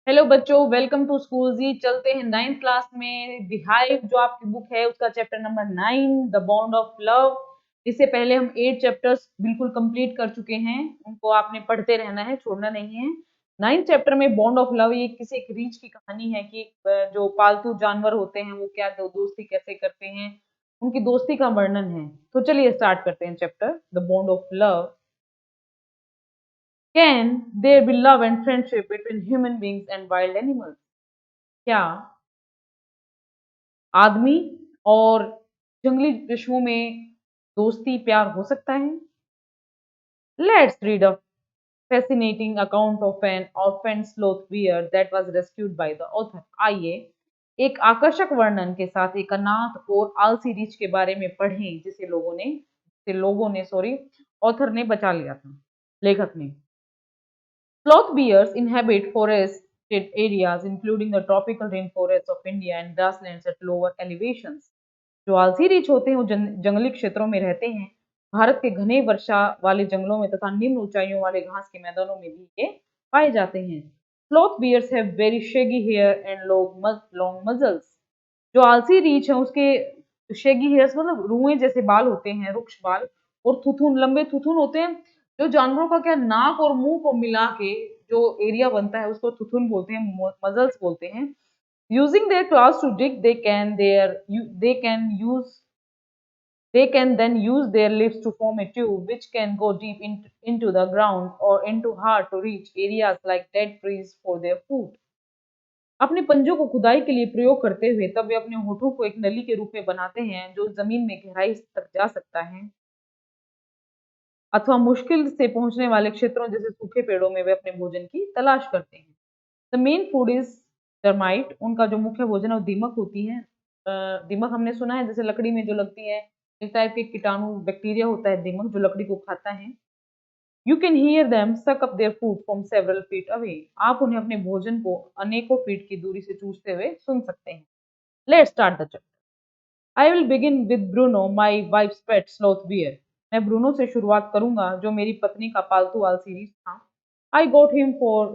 Hello बच्चों, welcome to school जी। चलते हैं नाइन्थ क्लास में। द हाइव जो आपकी बुक है उसका chapter number 9, the bond of love. इससे पहले हम 8 चैप्टर्स बिल्कुल कंप्लीट कर चुके हैं। उनको आपने पढ़ते रहना है, छोड़ना नहीं है। 9th चैप्टर में बॉन्ड ऑफ लव, ये किसी एक रीछ की कहानी है कि जो पालतू जानवर होते हैं वो क्या दोस्ती कैसे करते हैं, उनकी दोस्ती का वर्णन है। तो चलिए स्टार्ट करते हैं chapter the bond of love. Can there be love and friendship between human beings and wild animals? क्या आदमी और जंगली पशुओं में दोस्ती प्यार हो सकता है? Let's read a fascinating account of an orphaned sloth bear that was rescued by the author. आइए एक आकर्षक वर्णन के साथ एक अनाथ और आलसी रीछ के बारे में पढ़ें जिसे सॉरी ऑथर ने बचा लिया था, लेखक ने। Sloth bears inhabit forested areas including the tropical rainforests of India and grasslands at lower elevations. जो आलसी रीछ होते हैं वो जंगली क्षेत्रों में रहते हैं, भारत के घने वर्षा वाले जंगलों में तथा निम्न ऊंचाइयों वाले घास के मैदानों में भी ये पाए जाते हैं। Sloth bears have very shaggy hair and long muzzles. जो आलसी रीछ है उसके शेगी हेयर्स मतलब रुएं जैसे बाल होते हैं, रुक्ष बाल, और थुथुन, लंबे थुथुन होते हैं। जो जानवरों का क्या नाक और मुंह को मिला के जो एरिया बनता है उसको थुथुन बोलते हैं, मजल्स बोलते हैं। Using their claws to dig they can then use their lips to form a tube which can go deep into the ground or into hard to reach areas like dead trees for their food. अपने पंजों को खुदाई के लिए प्रयोग करते हुए तब वे अपने होठों को एक नली के रूप में बनाते हैं जो जमीन में गहराई तक जा सकता है, अथवा मुश्किल से पहुंचने वाले क्षेत्रों जैसे सूखे पेड़ों में वे अपने भोजन की तलाश करते हैं। The main food is termite. उनका जो मुख्य भोजन है वो दीमक होती है। दीमक हमने सुना है जैसे लकड़ी में जो लगती है, एक टाइप के कीटाणु बैक्टीरिया होता है दीमक जो लकड़ी को खाता है। यू कैन हियर देम सक up their food from several feet away. आप उन्हें अपने भोजन को अनेकों फीट की दूरी से चूसते हुए सुन सकते हैं। Let's start the chapter. I will begin with Bruno my wife's pet sloth bear. मैं ब्रूनो से शुरुआत करूंगा जो मेरी पत्नी का पालतू आलसी रीछ था। I got him for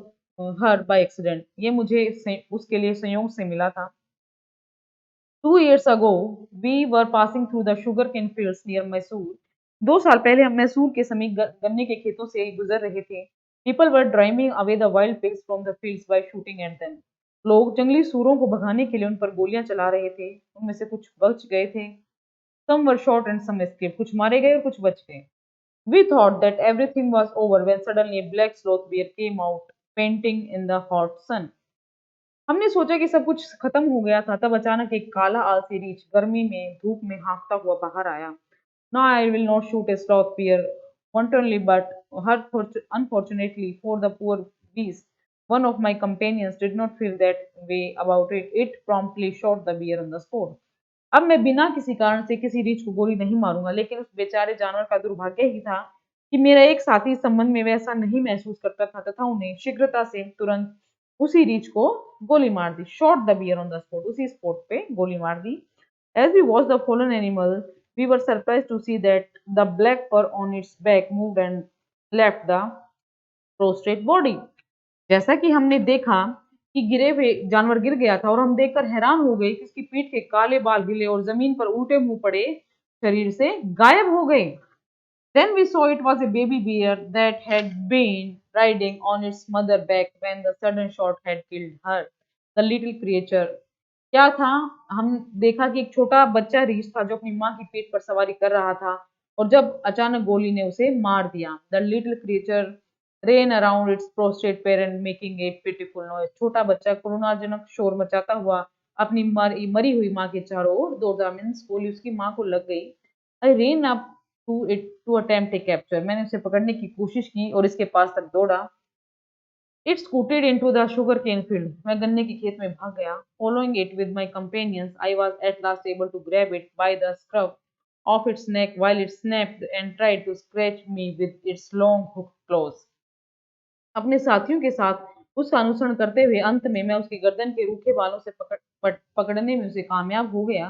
her by accident. ये मुझे उसके लिए संयोग से मिला था। 2 years ago we were passing through the sugarcane fields near Mysore. 2 साल पहले हम मैसूर के समीप गन्ने के खेतों से गुजर रहे थे। People were driving away the wild pigs from the fields by shooting at them। लोग जंगली सूरों को भगाने के लिए उन पर गोलियां चला रहे थे। उनमें से कुछ बच गए थे। Some were shot and some escaped। कुछ मारे गए और कुछ बच गए। We thought that everything was over when suddenly a black sloth bear came out panting in the hot sun। हमने सोचा कि सब कुछ खत्म हो गया था, तब अचानक एक काला आलसी रीछ गर्मी में धूप में हाँफता हुआ बाहर आया। Now I will not shoot a sloth bear wantonly, but unfortunately for the poor beast, one of my companions did not feel that way about it. It promptly shot the bear on the spot। अब मैं बिना किसी कारण से किसी रीछ को गोली नहीं मारूंगा, लेकिन उस बेचारे जानवर का दुर्भाग्य ही था कि मेरा एक साथी इस संबंध में वैसा नहीं महसूस करता था तथा उन्हें शीघ्रता से तुरंत उसी रीछ को गोली मार दी। Shot the bear on the spot. उसी स्पॉट पे गोली मार दी। As we watch the fallen animal we were surprise to see that the black fur on its back moved and left the prostrate body. जैसा कि हमने देखा कि गिरे हुए जानवर गिर गया था और हम देखकर हैरान हो गए कि उसकी पीठ के काले बाल हिले और जमीन पर उल्टे मुंह पड़े शरीर से गायब हो गए। Then we saw it was a baby bear that had been riding on its mother back when the sudden shot had killed her। The little creature क्या था? हम देखा कि एक छोटा बच्चा रीछ था जो अपनी माँ की पीठ पर सवारी कर रहा था और जब अचानक गोली ने उसे मार दिया। The little creature ran around its prostrate parent making a pitiful noise। छोटा बच्चा करुणाजनक शोर मचाता हुआ अपनी मरी हुई माँ के चारों ओर दौड़ा। मीन्स गोली उसकी माँ को लग गई। I ran up to attempt a capture। मैंने उसे पकड़ने की कोशिश की और इसके पास तक दौड़ा। It scooted into the sugarcane field। मैं गन्ने के खेत में भाग गया। Following it with my companions, I was at last able to grab it by the scruff of its neck while it snapped and tried to scratch me with its long hooked claws। अपने साथियों के साथ उसका अनुसरण करते हुए अंत में मैं उसकी गर्दन के रूखे बालों से पकड़ने में उसे कामयाब हो गया,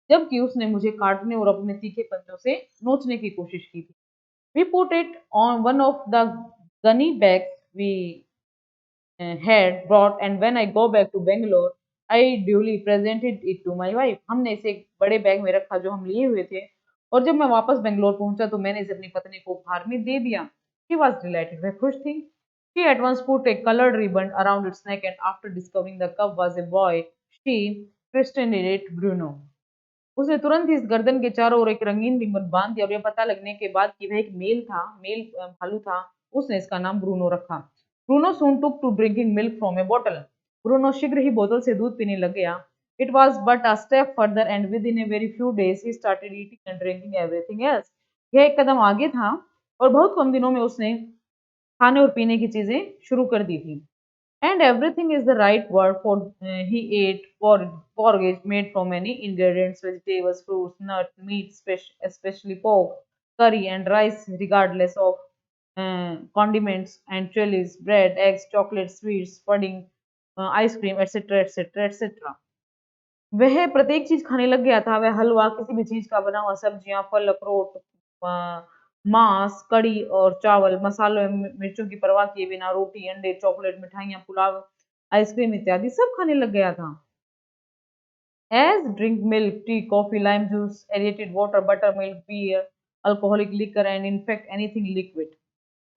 जबकि उसने मुझे काटने और अपने तीखे पंजों से नोचने की कोशिश की थी। We put it on one of the gunny bags we had brought, and when I go back to Bangalore, I duly presented it to my wife. हमने इसे एक बड़े बैग में रखा जो हम लिए हुए थे, और जब मैं वापस बेंगलोर पहुंचा तो मैंने इसे अपनी पत्नी को उपहार में दे दिया. She was delighted. वह खुश थी. She at once put a colored ribbon around its neck, and after discovering the cup was a boy, she christened it Bruno. उसने तुरंत इस गर्दन के चारों ओर एक रंगीन रिबन बांध दिया, और यह पता लगने के बाद कि वह एक मेल भालू था, उसने इसका नाम ब्रूनो रखा. Bruno soon took to drinking milk from a bottle. Bruno शीघ्र ही बोतल से दूध पीने लग गया. It was but a step further, and within a very few days he started eating and drinking everything else. यह एक कदम आगे था, और बहुत कम दिनों में उसने खाने और पीने की चीजें शुरू कर दी थी. And everything is the right word for he ate porridge made from many ingredients, vegetables, fruits, nuts, meat, especially pork, curry and rice, regardless of condiments and chilies, bread, eggs, chocolate, sweets, pudding, ice cream, etc., etc., etc. वह प्रत्येक चीज खाने लग गया था. वह हलवा, किसी भी चीज का बना हुआ, सब्जियां, फल, अखरोट, मांस, कड़ी और चावल, मसालों मिर्चों की परवाह किए बिना रोटी, अंडे, चॉकलेट, मिठाइयाँ, पुलाव, आइसक्रीम इत्यादि सब खाने लग गया था. As drink milk, tea, coffee, lime juice, aerated water, buttermilk, beer, alcoholic liquor, and in fact anything liquid.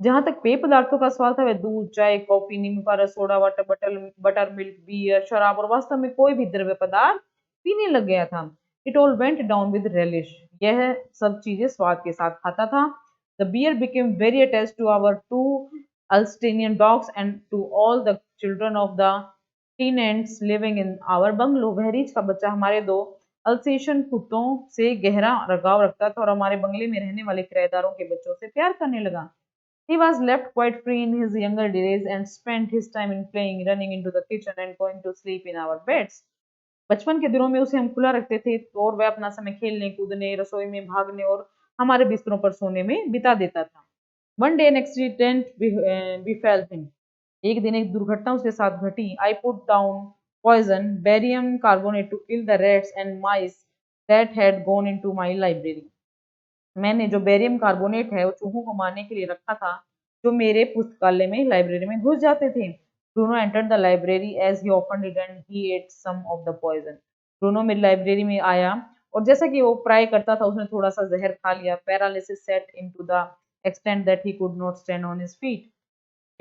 जहां तक पेय पदार्थों का सवाल था, वह दूध, चाय, कॉफी, नींबू का रस, soda water, butter milk, beer, शराब और वास्तव में कोई भी द्रव्य पदार्थ पीने लग गया था. It all went down with relish. यह सब चीजें स्वाद के साथ खाता था. The beer became very attached to our two Alsatian dogs and to all the children of the tenants living in our bungalow. बहरीच का बच्चा हमारे दो अल्सेशियन कुत्तों से गहरा लगाव रखता था, और हमारे बंगले में रहने वाले किराएदारों के बच्चों से प्यार करने लगा. He was left quite free in his younger days and spent his time in playing, running into the kitchen and going to sleep in our beds. बचपन के दिनों में उसे हम खुला रखते थे, तो और वह अपना समय खेलने, कूदने, रसोई में भागने और हमारे बिस्तरों पर सोने में बिता देता था. One day an accident befell him. एक दिन एक दुर्घटना उसके साथ घटी. I put down poison, barium carbonate, to kill the rats and mice that had gone into my library. मैंने जो बेरियम कार्बोनेट है वो चूहों को मारने के लिए रखा था, जो मेरे पुस्तकालय में लाइब्रेरी में घुस जाते थे. Bruno entered the library as he often did and he ate some of the poison. Bruno मेरी लाइब्रेरी में आया, और जैसा कि वो प्राय करता था, उसने थोड़ा सा जहर खा लिया. Paralysis set into the extent that he could not stand on his feet.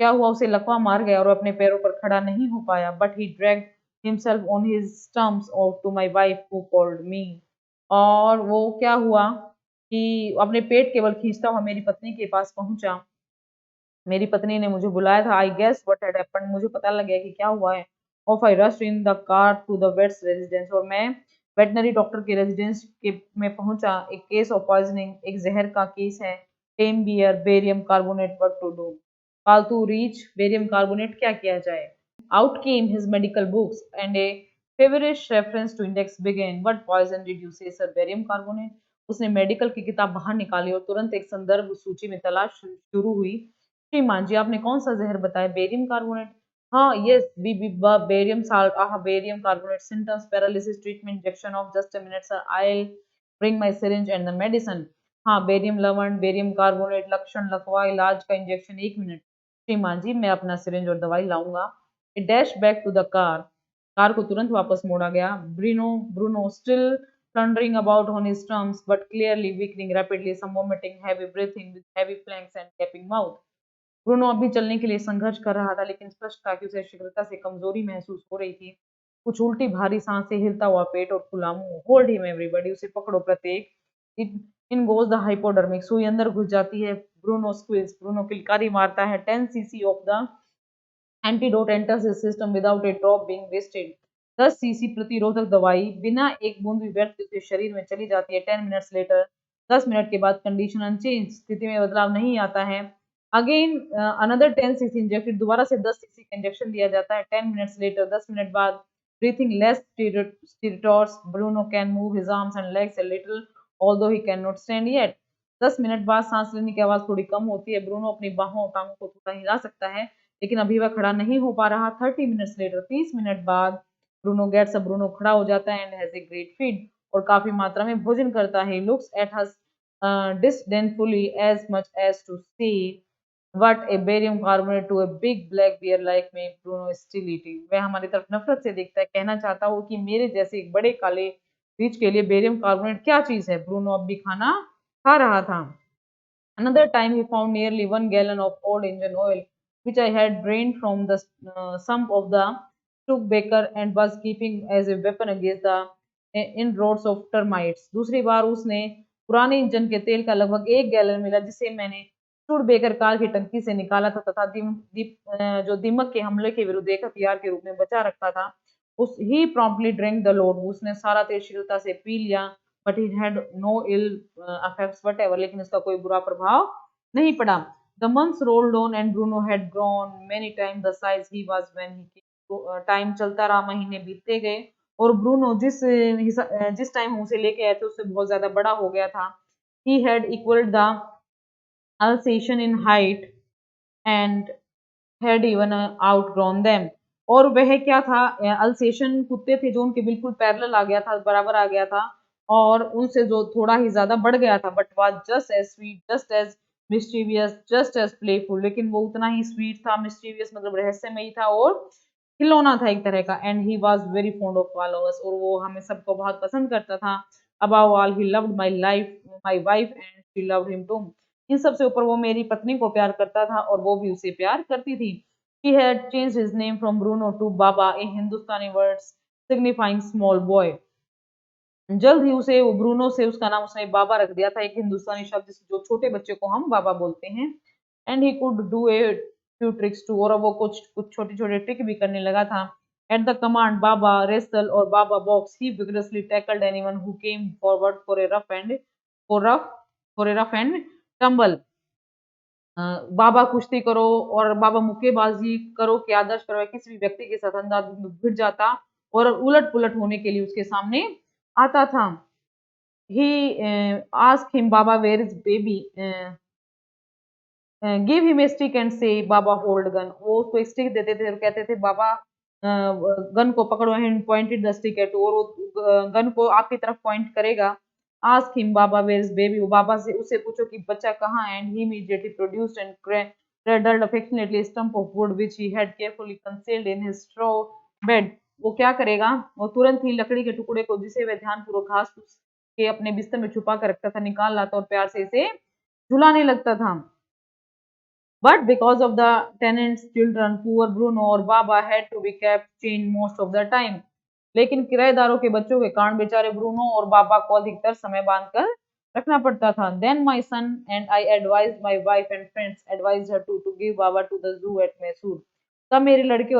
क्या हुआ, उसे लकवा मार गया और अपने पैरों पर खड़ा नहीं हो पाया. But he dragged himself on his stumps और to my wife who called me. और वो क्या हुआ कि अपने पेट केवल खींचता हुआ मेरी पत्नी के पास पहुंचा. मेरी पत्नी ने मुझे बुलाया था. I guess what had happened. मुझे पता लग गया कि क्या हुआ है. Off I rushed in the car to the vet's residence. और मैं वेटनरी डॉक्टर के रेजिडेंस के में पहुंचा. एक केस ऑफ पॉइजनिंग, एक जहर का केस है. Tame bear, barium carbonate, what to do. फालतू रीच बेरियम कार्बोनेट, क्या किया जाए. Out came his medical books and a feverish reference to index began. What poison did you say, sir? Barium carbonate. उसने मेडिकल की किताब बाहर निकाली और तुरंत एक संदर्भ सूची में तलाश शुरू हुई. श्रीमान जी, आपने कौन सा जहर बताया? Barium carbonate. हाँ, yes, barium salt. Barium carbonate. Symptoms paralysis, treatment, injection of just a minute sir, I bring my syringe and the medicine. हाँ, बेरियम लवण, बेरियम कार्बोनेट, लक्षण, लकवा, इलाज का इंजेक्शन, 1 मिनट. श्रीमान जी, मैं अपना सिरिंज और दवाई लाऊंगा. It dash back to the car. Car को तुरंत वापस मोड़ा गया. Bruno still thundering about on his stumps, but clearly weakening rapidly, some vomiting, heavy breathing with heavy flanks and gaping mouth. Bruno अभी चलने के लिए संघर्ष कर रहा था, लेकिन स्पष्ट था कि उसे शीघ्रता से कमजोरी महसूस हो रही थी. कुछ उल्टी भारी सांसें, हिलता हुआ पेट और खुला मुंह. Hold him everybody. उसे पकड़ो प्रत्येक. इन गोज द हाइपोडर्मिक. सुई अंदर घुस जाती है. Bruno squeeze. ब्रूनो किलकारी मारता है. 10 cc of the antidote enters his system without a drop being wasted. 10 CC प्रतिरोधक दवाई बिना एक बूंद भी व्यर्थ उसके शरीर में चली जाती है. 10 मिनट्स लेटर. 10 मिनट के बाद कंडीशन अनचेंज. स्थिति में बदलाव नहीं आता है. Again another 10 CC injected. दोबारा से 10 सीसी का इंजेक्शन दिया जाता है. 10 मिनट्स लेटर. 10 मिनट बाद. Breathing less stertorous. Bruno can move his arms and legs a little although he can not stand yet. 10 minute बाद सांस लेने की आवाज थोड़ी कम होती है. ब्रूनो अपनी बाहों और टांगों को थोड़ा हिला सकता है, लेकिन अभी वह खड़ा नहीं हो पा रहा. 30 मिनट्स लेटर. 30 मिनट बाद ब्रूनो गेट्स अप. ब्रूनो खड़ा हो जाता है and has a great feed. और काफी मात्रा में भोजन करता है. Looks at us disdainfully as much as to say But a barium carbonate to a big black bear like me, Bruno is still eating. वह हमारी तरफ नफरत से देखता है, कहना चाहता हो कि मेरे जैसे एक बड़े काले रीछ के लिए बेरियम कार्बोनेट क्या चीज है। ब्रूनो अब भी खाना खा रहा था। Another time he found nearly 1 gallon of old engine oil, which I had drained from the sump of the Studebaker and was keeping as a weapon against the inroads of termites. दूसरी बार उसने पुराने engine के तेल का लगभग 1 gallon मिला जिसे मैंने स्टूडबेकर कार की टंकी से निकाला था तथा जो दीमक के हमले के विरुद्ध एक हथियार के रूप में बचा रखा था। उस ही प्रॉम्प्टली ड्रिंक द लोड, उसने सारा तेल शीघ्रता से पी लिया। But he had no ill effects whatever, लेकिन इसका कोई बुरा प्रभाव नहीं पड़ा। The months rolled on and Bruno had grown many times the size he was when he came. Time चलता रहा, महीने बीतते गए और ब्रूनो जिस टाइम उसे लेके आए थे उससे बहुत ज्यादा बड़ा हो गया था। He had equaled the Alsatian in height and had even outgrown them. और वह क्या था, अल्सेशन कुत्ते थे जो उनके बिल्कुल पैरेलल आ गया था, बराबर आ गया था और उनसे जो थोड़ा ही ज्यादा बढ़ गया था। But was just as sweet, just as mischievous, just as playful, लेकिन वो उतना ही स्वीट था, मिस्टीवियस मतलब रहस्यमयी था और खिलौना था एक तरह का। And he was very fond of followers, और वो हमें सबको बहुत पसंद करता था। Above all he loved my wife and she loved him too. इन सबसे ऊपर वो मेरी पत्नी को प्यार करता था और वो भी उसे प्यार करती थी। He had changed his name from Bruno to Baba, a Hindustani word signifying small boy. जल्द ही उसे वो ब्रूनो से उसका नाम उसने बाबा रख दिया था, एक हिंदुस्तानी शब्द जो छोटे बच्चे को हम बाबा बोलते हैं। And he could do a few tricks too, और वो कुछ कुछ छोटे छोटे ट्रिक भी करने लगा था। At the command Baba wrestle और Baba box he vigorously tackled anyone who came forward for a rough and tumble. Baba कुश्ती करो और बाबा मुक्केबाजी करो के आदर्श पर किसी भी व्यक्ति के साथ अंधाधुंध भिड़ जाता और उलट पुलट होने के लिए उसके सामने आता था। He asked him Baba where is baby, give him a stick and say Baba hold gun. वो उसको एक स्टिक देते थे और कहते थे बाबा गन को पकड़ो, and pointed the stick at, और वो गन को आपकी तरफ पॉइंट करेगा। Ask him Baba where is baby, वो बाबा से उससे पूछो कि बच्चा कहाँ है। And he immediately produced and cradled affectionately a stump of wood which he had carefully concealed in his straw bed. वो क्या करेगा, वो तुरंत ही लकड़ी के टुकड़े को जिसे वह ध्यानपूर्वक घास फूस के अपने बिस्तर में छुपा कर रखता था निकाल लाता और प्यार से इसे झुलाने लगता था। But because of the tenants' children, poor Bruno और बाबा had to be kept chained most of the time. लेकिन किराएदारों के बच्चों के कारण बेचारे ब्रूनो और बाबा को अधिकतर समय बांधकर रखना पड़ता था। Then my son and I advised my wife and friends advised her to give Baba to the zoo at Mysore. तब मेरे लड़के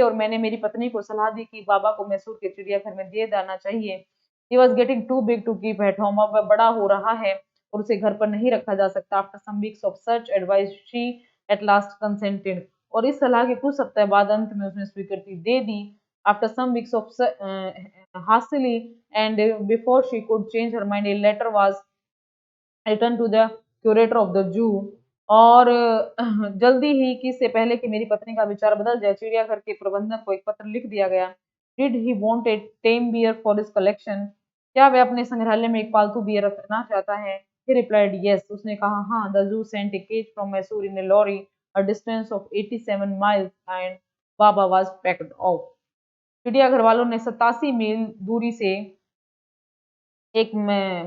और मैंने मेरी पत्नी को सलाह दी कि बाबा को मैसूर के चिड़ियाघर में दे देना चाहिए। He was getting too big to keep at home. अब वह बड़ा हो रहा है और उसे घर पर नहीं रखा जा सकता। After some weeks of such advice she at last consented, और इस सलाह के कुछ सप्ताह बाद अंत में उसने स्वीकृति दे दी। After some weeks of hastily and before she could change her mind, a letter was written to the curator of the zoo, और जल्दी ही कि इससे पहले कि मेरी पत्नी का विचार बदल जाए चिड़ियाघर के प्रबंधक को एक पत्र लिख दिया गया। Did he want a tame bear for his collection, क्या वह अपने संग्रहालय में एक पालतू बियर रखना चाहता है। ही रिप्लाइड यस, उसने कहा हाँ। The zoo sent a cage from Mysore in a lorry a distance of 87 miles and Baba was packed off. चिड़ियाघर वालों ने 87 मील दूरी से एक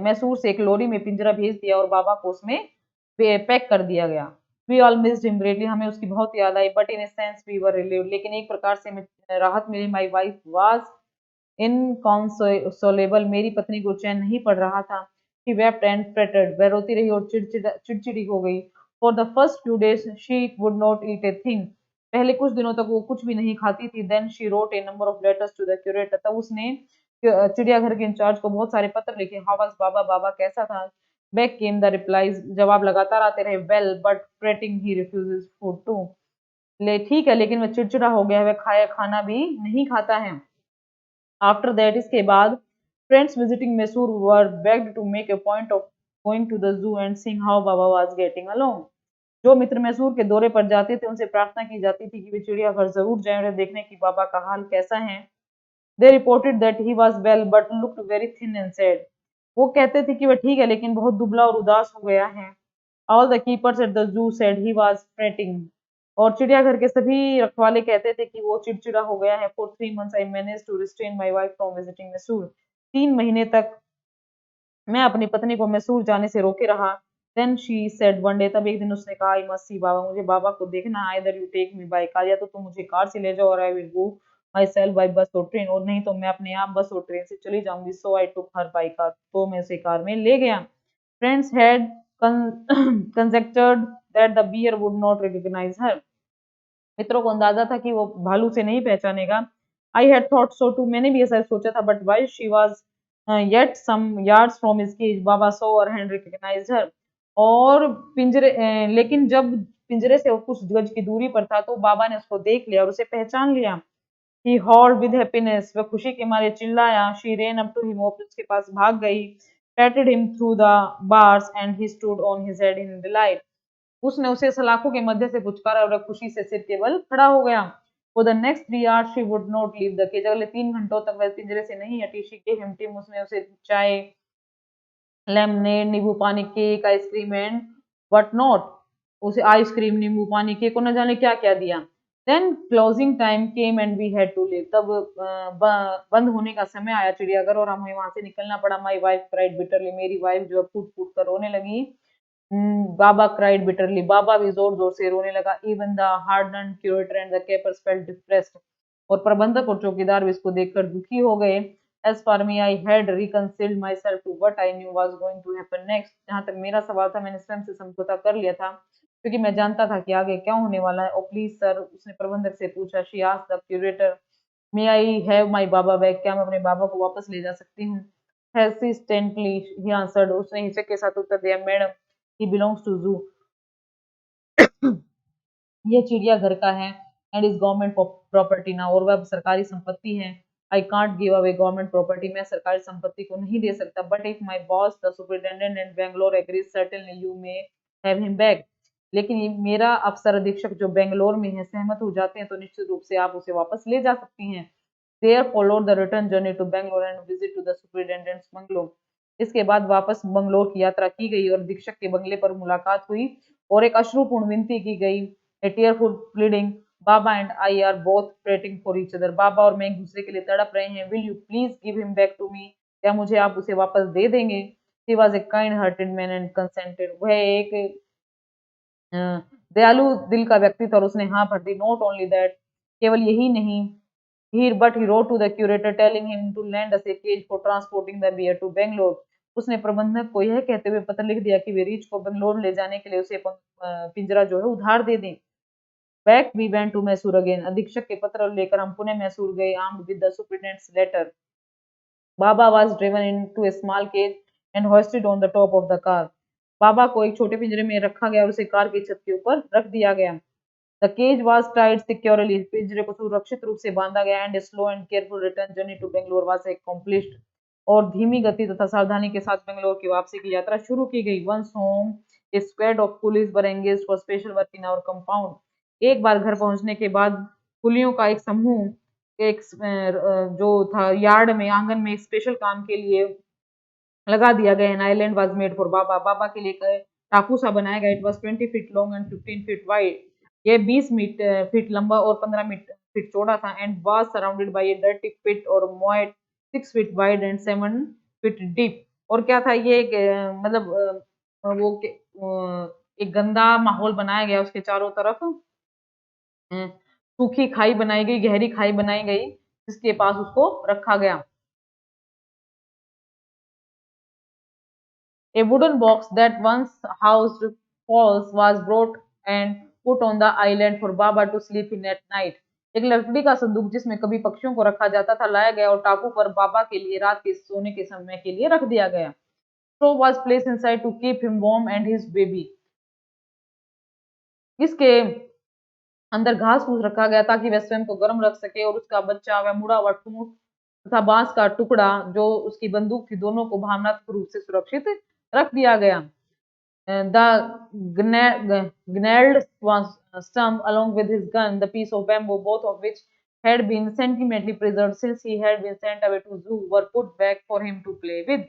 मैसूर से एक लॉरी में पिंजरा भेज दिया और बाबा को उसमें पैक कर दिया गया। We all missed him greatly, हमें उसकी बहुत याद आई। But in a sense we were relieved, लेकिन एक प्रकार से हमें राहत मिली। माय वाइफ वाज इनकंसोलेबल, मेरी पत्नी को चैन नहीं पड़ रहा था। शी वेप्ट एंड फ्रेटेड, वह रोती रही और चिड़चिड़ी हो गई। For the first few days she would not eat a thing, पहले कुछ दिनों तक वो कुछ भी नहीं खाती थी। Then she wrote a number of letters to the curator, तब उसने चिड़ियाघर के इंचार्ज को बहुत सारे पत्र लिखे। हाउ वाज बाबा, बाबा कैसा था। बैक केम द रिप्लाईज, जवाब लगातार आते रहे। Well but fretting he refuses food too, ले ठीक है लेकिन वह चिड़चिड़ा हो गया, वह खाना भी नहीं खाता है। आफ्टर दैट, इसके बाद friends visiting Mysore were begged to make a point of going to the zoo and seeing how Baba was getting along. जो मित्र मैसूर के दौरे पर जाते थे उनसे प्रार्थना की जाती थी कि वे चिड़ियाघर जरूर जाएं और देखने की बाबा का हाल कैसा है। दे reported that he was well but looked very thin and sad, वो कहते थे कि वह ठीक है लेकिन बहुत दुबला और उदास हो गया है। All the keepers at the zoo said he was fretting, और चिड़ियाघर के सभी रखवाले कहते थे कि वो चिड़चिड़ा हो गया है। For 3 months I manage to restrain my wife from visiting Mysore, 3 महीने तक मैं अपनी पत्नी को मैसूर जाने से रोके रहा। Then she said one day, तब एक दिन उसने कहा, आई मस्ट सी बाबा, मुझे बाबा को देखना। Either you take me by car, या तो तुम मुझे कार से ले जाओ, और I will go myself by bus और ट्रेन, और नहीं तो मैं अपने आप बस और ट्रेन से चली जाऊंगी। सो आई टुक हर बाई कार, तो मैं उसे कार में ले गया। Friends had conjectured that the bear would not recognize her, मित्रों को अंदाजा था कि वो भालू से नहीं पहचानेगा। I had thought so too, मैंने भी ऐसा सोचा था। But while she was yet some yards from his cage, Baba saw her and recognised her, और लेकिन जब पिंजरे से वो कुछ गज की दूरी पर था तो बाबा ने उसको देख लिया और उसे पहचान लिया। ही हॉल्ड विद हैप्पीनेस, वह खुशी के मारे चिल्लाया। She ran up to him, वो उसके पास भाग गई। Patted him through the bars and he stood on his head in delight, उसने उसे सलाखों के मध्य से पुचकारा और खुशी से सिर के बल खड़ा हो गया। For the next 3 hours she would not leave the cage, अगले 3 घंटों तक वह पिंजरे से नहीं हटी। शी गेव हिम टी, उसने उसे चाय, लेमनेड, नींबू पानी, cake, ice cream and what not, उसे आइसक्रीम, नींबू पानी, केक और न जाने क्या क्या दिया। Then closing time came and we had to leave, तब बंद होने का समय आया चिड़ियाघर और हमें वहां से निकलना पड़ा। माई वाइफ क्राइड बिटरली, मेरी वाइफ जो है फूट फूट कर रोने लगी। बाबा क्राइड बिटरली, बाबा भी जोर जोर से रोने लगा। Even the harden curator and the keepers felt depressed, और प्रबंधक और चौकीदार भी इसको देखकर दुखी हो गए। As for me I had reconciled myself to what I knew was going to happen next, जहां तक मेरा सवाल था मैंने स्वयं से समझौता कर लिया था क्योंकि मैं जानता था कि आगे क्या होने वाला है। ओ प्लीज सर, उसने प्रबंधक से पूछा। She asked the curator, may I have my Baba back, क्या मैं अपने बाबा को वापस ले जा सकती हूँ? हेसिस्टेंटली ही आंसर्ड, उसने हिचक के साथ उत्तर दिया, मैडम ही बिलोंग्स टू जू, ये चिड़ियाघर का है, एंड इज गवर्नमेंट प्रॉपर्टी ना, और वह सरकारी संपत्ति है। I can't give away government property, मैं सरकारी संपत्ति को नहीं दे सकता। But if my boss the superintendent and Bangalore agrees, certainly you may have him back, लेकिन ये मेरा अफसर अधीक्षक जो बेंगलोर में है सहमत हो जाते हैं तो निश्चित रूप से आप उसे वापस ले जा सकती हैं। There followed the return journey to Bangalore and visit to the superintendent's bungalow, इसके बाद वापस बंगलोर की यात्रा की गई और अधीक्षक के बंगले पर मुलाकात हुई और एक अश्रुपूर्ण विनती की गई। A tearful pleading, Baba and I are both praying for each other, बाबा और मैं एक दूसरे के लिए तड़प रहे हैं। Will you please give him back to me, क्या मुझे आप उसे वापस दे देंगे? He was a kind-hearted man and consented, वह एक अ, दयालु दिल का व्यक्ति था और उसने हाँ भर दी। नॉट ओनली दैट, केवल यही नहीं, he wrote to the curator telling him to lend us a cage for transporting the bear to Bangalore, उसने प्रबंधक को यह कहते हुए पत्र लिख दिया कि वे रीछ को बंगलोर ले जाने के लिए उसे पिंजरा जो है उधार दे दें। Back we went to Mysore again, अधीक्षक के पत्र लेकर हम पुणे मैसूर गए। Armed with the superintendent's letter, Baba was driven into a small cage and hoisted on the top of the car, बाबा को एक छोटे पिंजरे में रखा गया और उसे कार की छत के ऊपर रख दिया गया। The cage was tied securely, पिंजरे को सुरक्षित रूप से बांधा गया। And slow and careful return journey to Bangalore was accomplished, और धीमी गति तथा सावधानी के साथ बेंगलोर की वापसी की यात्रा शुरू की गई। Once home, a squad of police were engaged for special work in our compound, एक बार घर पहुंचने के बाद पुलियों का एक समूह एक जो था यार्ड में, आंगन में स्पेशल काम के लिए लगा दिया गया। An island was made for Baba, Baba के लिए एक टापू सा बनाया गया। It was 20 feet long and 15 feet wide, ये 20 फीट लंबा और 15 फीट चौड़ा था। And was surrounded by a dirty pit और moat 6 feet wide and 7 feet deep, और क्या था ये एक मतलब एक गंदा माहौल बनाया गया उसके चारों तरफ। सूखी खाई बनाई गई, गहरी खाई बनाई गई जिसके पास उसको रखा गया। A wooden box that once housed fowls was brought and put on the island for Baba to sleep in at night. एक लकड़ी का संदूक जिसमें कभी पक्षियों को रखा जाता था लाया गया और टापू पर बाबा के लिए रात के सोने के समय के लिए रख दिया गया। Straw was placed inside to keep him warm and his baby. इसके अंदर घास फूस रखा गया ताकि वह स्वयं को गर्म रख सके और उसका बच्चा वह मुड़ा हुआ ठूंठ तथा बांस का टुकड़ा जो उसकी बंदूक थी दोनों को भावनात्मक रूप से सुरक्षित रख दिया गया। The gnarled stump along with his gun, the piece of bamboo, both of which had been sentimentally preserved since he had been sent away to zoo, were put back for him to play with.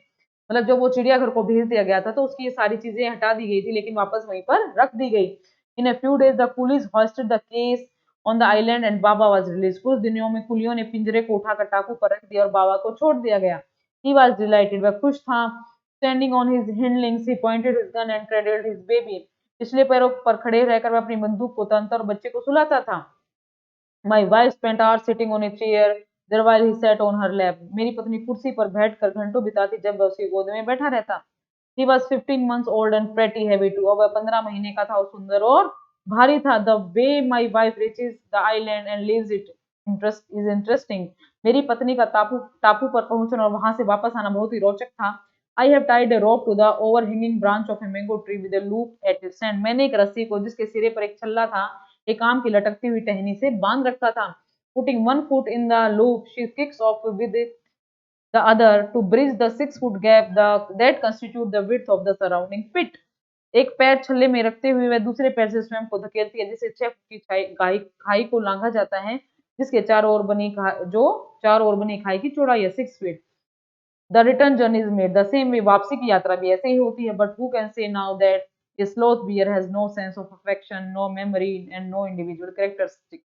मतलब जब वो चिड़ियाघर को भेज दिया गया था तो उसकी ये सारी चीजें हटा दी गई थी, लेकिन वापस वहीं पर रख दी गई। In a few days the police hoisted the cage on the island and Baba was release. कुछ दिनों में कुलियों ने पिंजरे को उठाकर टापू पर रख दिया और बाबा को छोड़ दिया गया। ही वाज डिलाइटेड, वह खुश था। Standing on his hindlegs he pointed his gun and cradled his baby. पिछले पैरों पर खड़े रहकर वह अपनी बंदूक को तानता और बच्चे को सुलाता था। My wife spent hours sitting on a chair there while he sat on her lap. मेरी पत्नी कुर्सी पर बैठकर घंटों बिताती जब वह उसकी गोद में बैठा रहता। He was 15 months old and pretty heavy too. अब वह 15 महीने का था और सुंदर और भारी था। The way my wife reaches the island and leaves it is interesting. मेरी पत्नी का टापू टापू पर पहुंचना और वहां से वापस आना बहुत ही रोचक था। I have tied a rope to the overhanging branch of a mango tree with a loop at its end. मैंने एक रस्सी को जिसके सिरे पर एक छल्ला था एक आम की लटकती हुई टहनी से बांध रखा था। Putting one foot in the loop, she kicks off with the other to bridge the 6 foot gap that constitute the width of the surrounding pit. एक पैर छल्ले में रखते हुए वह दूसरे पैर से स्वयं को धकेलती है जिससे 6 फुट की खाई को लांघा जाता है, जिसके जो चारों ओर बनी खाई की चौड़ाई है 6 feet. The return journey is made the same way. वापसी की यात्रा भी ऐसे ही होती है। But who can say now that a sloth bear has no sense of affection, no memory and no individual characteristic.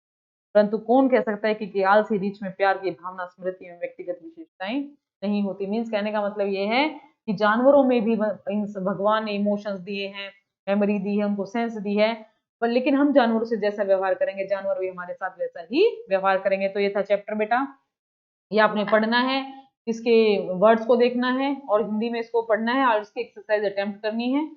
परंतु कौन कह सकता है कि आलसी रीछ में प्यार की भावना, स्मृति में व्यक्तिगत विशेषताएं नहीं होती। मीन्स कहने का मतलब ये है कि जानवरों में भी भगवान ने इमोशंस दिए हैं, मेमोरी दी है, उनको सेंस दी है, पर लेकिन हम जानवरों से जैसा व्यवहार करेंगे जानवर भी हमारे साथ वैसा ही व्यवहार करेंगे। तो ये था चैप्टर बेटा, ये आपने पढ़ना है, इसके वर्ड्स को देखना है और हिंदी में इसको पढ़ना है और इसकी एक्सरसाइज अटेम्प्ट करनी है।